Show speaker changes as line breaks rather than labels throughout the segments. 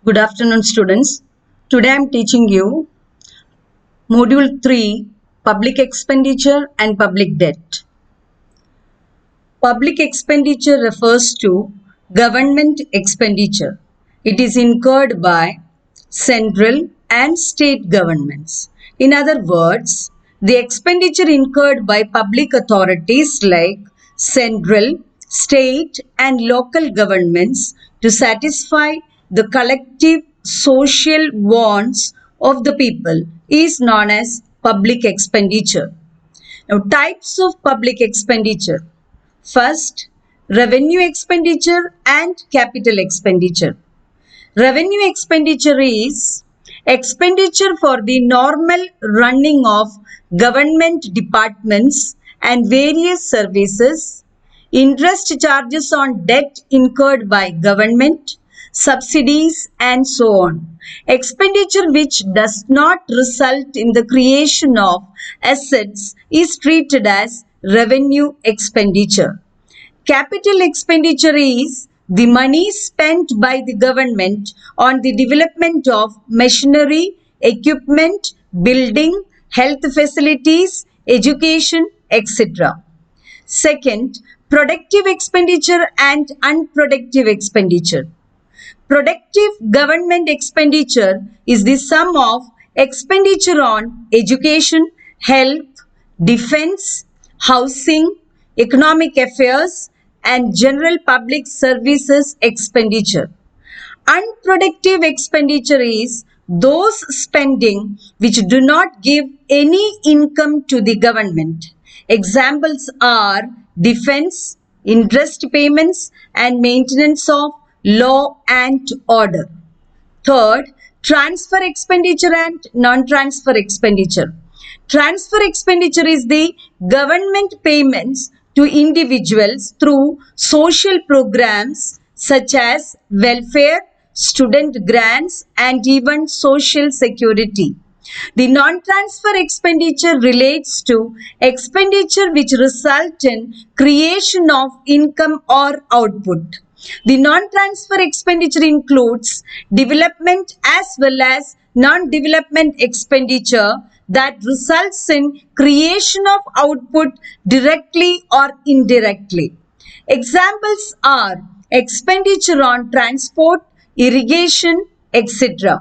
Good afternoon, students. Today I am teaching you Module 3 Public Expenditure and Public Debt. Public expenditure refers to government expenditure. It is incurred by central and state governments. In other words, the expenditure incurred by public authorities like central, state and local governments to satisfy the collective social wants of the people is known as public expenditure. Now, types of public expenditure. First, revenue expenditure and capital expenditure. Revenue expenditure is expenditure for the normal running of government departments and various services, interest charges on debt incurred by government, subsidies and so on. Expenditure which does not result in the creation of assets is treated as revenue expenditure. Capital expenditure is the money spent by the government on the development of machinery, equipment, building, health facilities, education, etc. Second, productive expenditure and unproductive expenditure. Productive government expenditure is the sum of expenditure on education, health, defense, housing, economic affairs, and general public services expenditure. Unproductive expenditure is those spending which do not give any income to the government. Examples are defense, interest payments, and maintenance of law and order. Third, transfer expenditure and non-transfer expenditure. Transfer expenditure is the government payments to individuals through social programs such as welfare, student grants, and even social security. The non-transfer expenditure relates to expenditure which result in creation of income or output. The non-transfer expenditure includes development as well as non-development expenditure that results in creation of output directly or indirectly. Examples are expenditure on transport, irrigation, etc.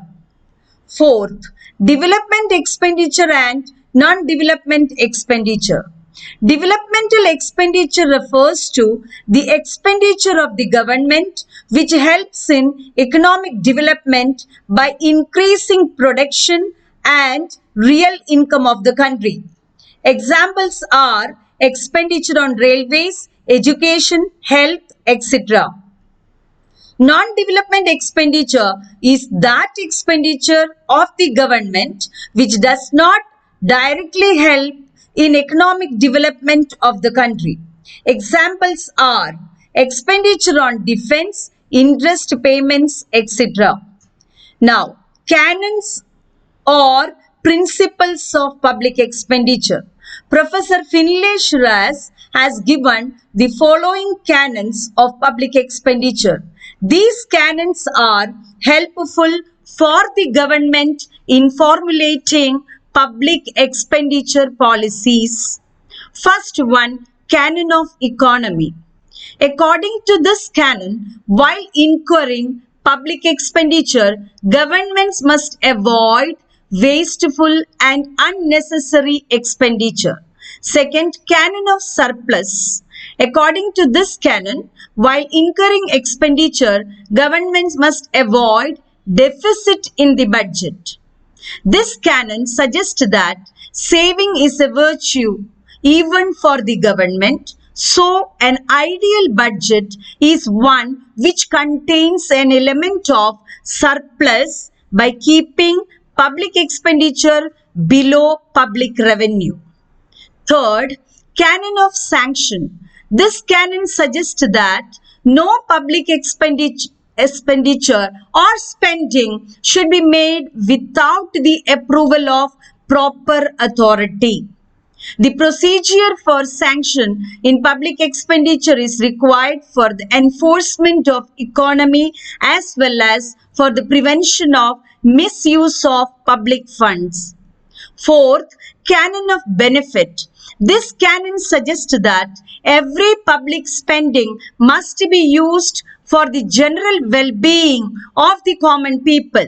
Fourth, development expenditure and non-development expenditure. Developmental expenditure refers to the expenditure of the government which helps in economic development by increasing production and real income of the country. Examples are expenditure on railways, education, health, etc. Non-development expenditure is that expenditure of the government which does not directly help in economic development of the country. Examples are expenditure on defense, interest payments, etc. Now, canons or principles of public expenditure. Professor Finlay Shiraz has given the following canons of public expenditure. These canons are helpful for the government in formulating public expenditure policies. First one, canon of economy. According to this canon, while incurring public expenditure, governments must avoid wasteful and unnecessary expenditure. Second, canon of surplus. According to this canon, while incurring expenditure, governments must avoid deficit in the budget. This canon suggests that saving is a virtue even for the government. So, an ideal budget is one which contains an element of surplus by keeping public expenditure below public revenue. Third, canon of sanction. This canon suggests that no public expenditure or spending should be made without the approval of proper authority. The procedure for sanction in public expenditure is required for the enforcement of economy as well as for the prevention of misuse of public funds. Fourth, canon of benefit. This canon suggests that every public spending must be used for the general well-being of the common people.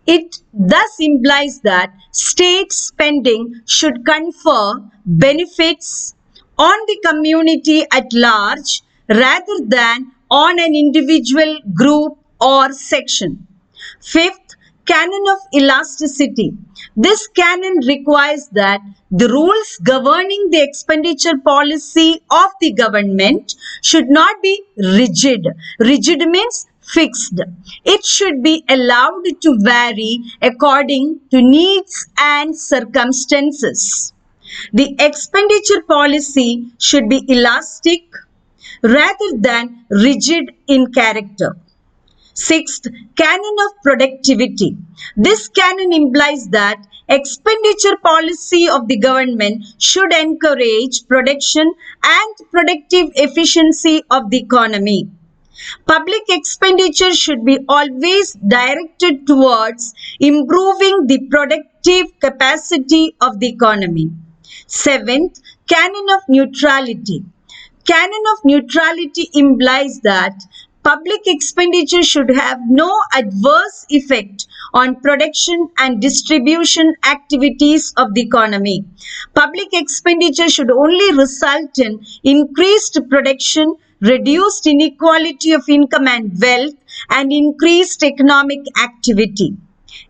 It thus implies that state spending should confer benefits on the community at large rather than on an individual group or section. Fifth, canon of elasticity. This canon requires that the rules governing the expenditure policy of the government should not be rigid. Rigid means fixed. It should be allowed to vary according to needs and circumstances. The expenditure policy should be elastic rather than rigid in character. Sixth, canon of productivity. This canon implies that expenditure policy of the government should encourage production and productive efficiency of the economy. Public expenditure should be always directed towards improving the productive capacity of the economy. Seventh, canon of neutrality. Canon of neutrality implies that public expenditure should have no adverse effect on production and distribution activities of the economy. Public expenditure should only result in increased production, reduced inequality of income and wealth, and increased economic activity.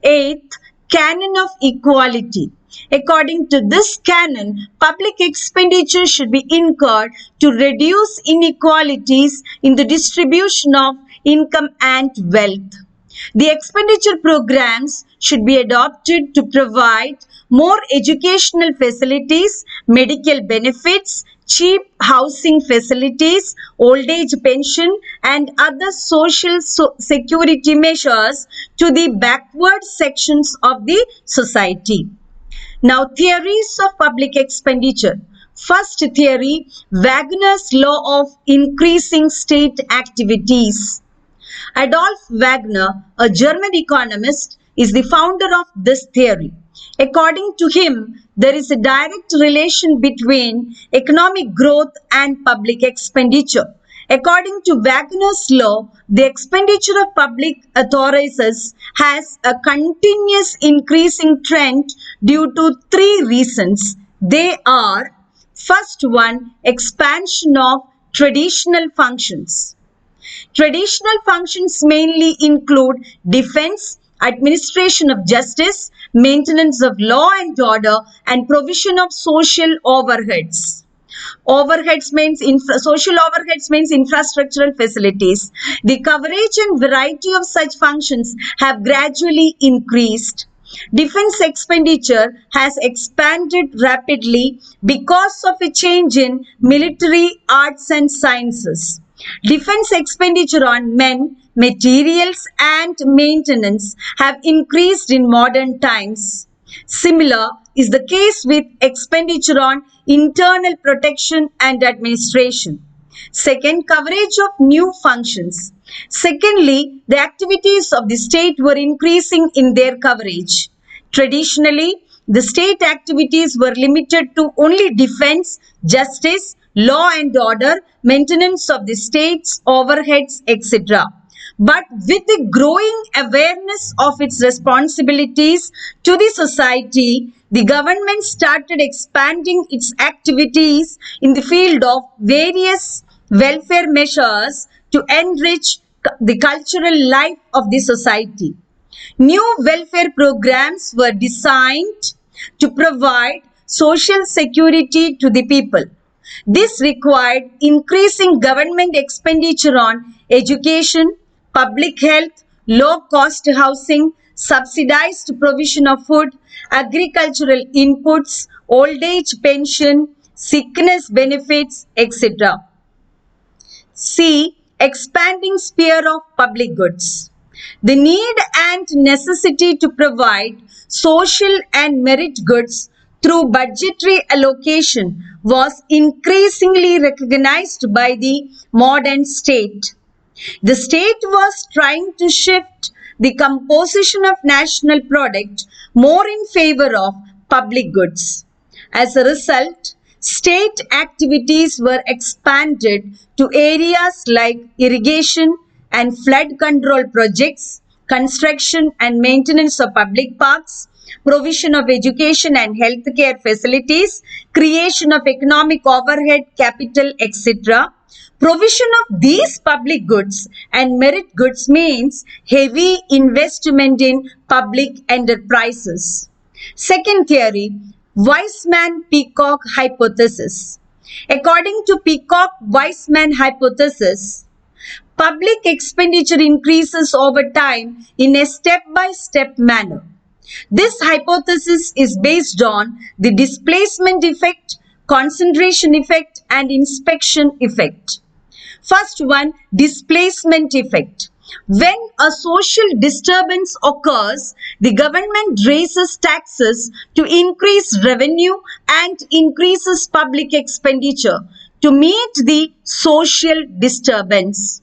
Eighth, canon of equality. According to this canon, public expenditure should be incurred to reduce inequalities in the distribution of income and wealth. The expenditure programs should be adopted to provide more educational facilities, medical benefits, cheap housing facilities, old age pension, and other social security measures to the backward sections of the society. Now, theories of public expenditure. First theory, Wagner's law of increasing state activities. Adolf Wagner, a German economist, is the founder of this theory. According to him, there is a direct relation between economic growth and public expenditure. According to Wagner's law, the expenditure of public authorities has a continuous increasing trend due to three reasons. They are, first one, expansion of traditional functions. Traditional functions mainly include defense, administration of justice, maintenance of law and order, and provision of social overheads. Social overheads means infrastructural facilities. The coverage and variety of such functions have gradually increased. Defense expenditure has expanded rapidly because of a change in military arts and sciences. Defense expenditure on men, materials and maintenance have increased in modern times. Similar is the case with expenditure on internal protection and administration. Second, coverage of new functions. Secondly, the activities of the state were increasing in their coverage. Traditionally, the state activities were limited to only defense, justice, law and order, maintenance of the state's overheads, etc. But with the growing awareness of its responsibilities to the society, the government started expanding its activities in the field of various welfare measures to enrich the cultural life of the society. New welfare programs were designed to provide social security to the people. This required increasing government expenditure on education, public health, low-cost housing, subsidized provision of food, agricultural inputs, old age pension, sickness benefits, etc. C. Expanding sphere of public goods. The need and necessity to provide social and merit goods through budgetary allocation was increasingly recognized by the modern state. The state was trying to shift the composition of national product more in favor of public goods. As a result, state activities were expanded to areas like irrigation and flood control projects, construction and maintenance of public parks, provision of education and healthcare facilities, creation of economic overhead capital, etc. Provision of these public goods and merit goods means heavy investment in public enterprises. Second theory, Weismann-Peacock hypothesis. According to Peacock-Weismann hypothesis, public expenditure increases over time in a step-by-step manner. This hypothesis is based on the displacement effect, concentration effect, and inspection effect. First one, displacement effect. When a social disturbance occurs, the government raises taxes to increase revenue and increases public expenditure to meet the social disturbance.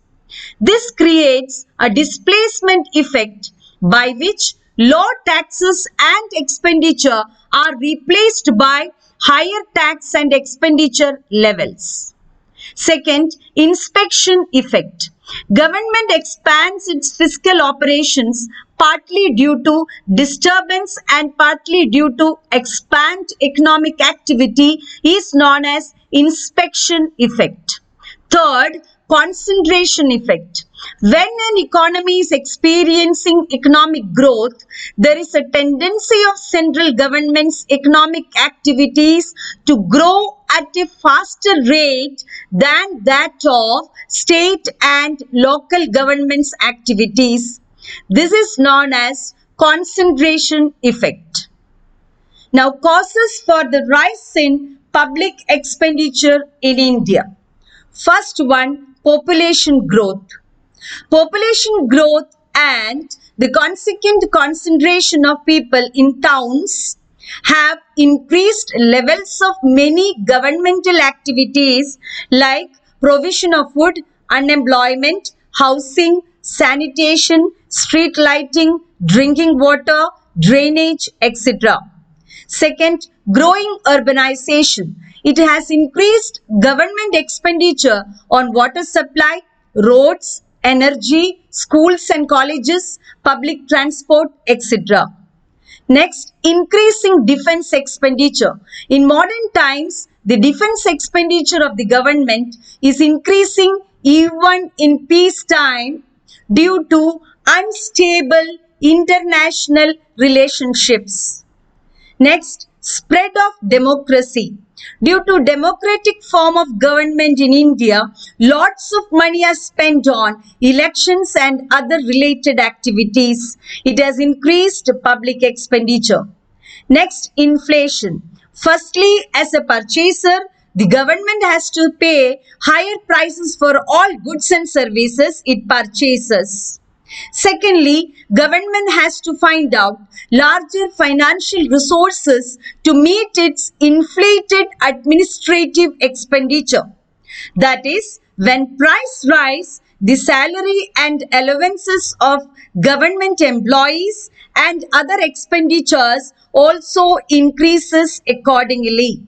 This creates a displacement effect by which low taxes and expenditure are replaced by higher tax and expenditure levels. Second, inspection effect. Government expands its fiscal operations partly due to disturbance and partly due to expand economic activity is known as inspection effect. Third, concentration effect. When an economy is experiencing economic growth, there is a tendency of central government's economic activities to grow at a faster rate than that of state and local government's activities. This is known as concentration effect. Now, causes for the rise in public expenditure in India. First one, population growth. Population growth and the consequent concentration of people in towns have increased levels of many governmental activities like provision of food, unemployment, housing, sanitation, street lighting, drinking water, drainage, etc. Second, growing urbanization. It has increased government expenditure on water supply, roads, energy, schools and colleges, public transport, etc. Next, increasing defense expenditure. In modern times, the defense expenditure of the government is increasing even in peacetime due to unstable international relationships. Next, spread of democracy. Due to democratic form of government in India, lots of money are spent on elections and other related activities. It has increased public expenditure. Next, inflation. Firstly, as a purchaser, the government has to pay higher prices for all goods and services it purchases. Secondly, government has to find out larger financial resources to meet its inflated administrative expenditure. That is, when price rise, the salary and allowances of government employees and other expenditures also increases accordingly.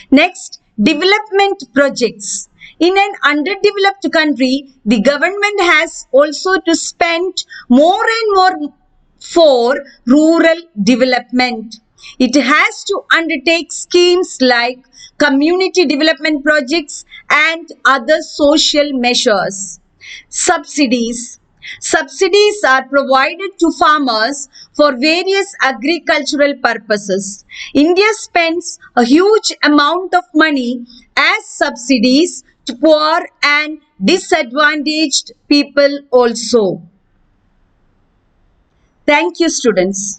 Next, development projects. In an underdeveloped country, the government has also to spend more and more for rural development. It has to undertake schemes like community development projects and other social measures. Subsidies. Subsidies are provided to farmers for various agricultural purposes. India spends a huge amount of money as subsidies to poor and disadvantaged people also. Thank you, students.